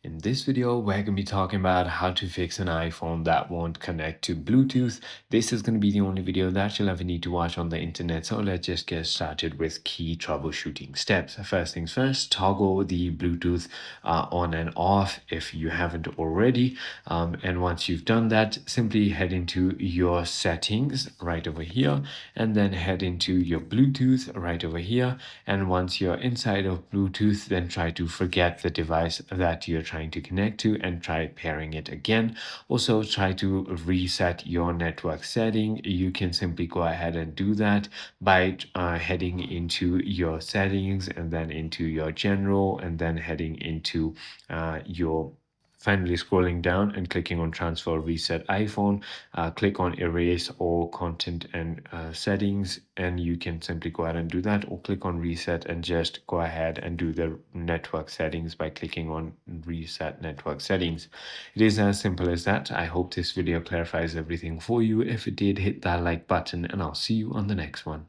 In this video, we're going to be talking about how to fix an iPhone that won't connect to Bluetooth. This is going to be the only video that you'll ever need to watch on the internet, so let's just get started with key troubleshooting steps. First things first, toggle the Bluetooth on and off if you haven't already. And once you've done that, simply head into your settings right over here, and then head into your Bluetooth right over here. And once you're inside of Bluetooth, then try to forget the device that you're trying to connect to and try pairing it again. Also, try to reset your network setting. You can simply go ahead and do that by heading into your settings and then into your general, and then heading into your finally scrolling down and clicking on transfer reset iPhone. Click on erase all content and settings, and you can simply go ahead and do that, or click on reset and just go ahead and do the network settings by clicking on reset network settings. It is as simple as that. I hope this video clarifies everything for you. If it did, hit that like button and I'll see you on the next one.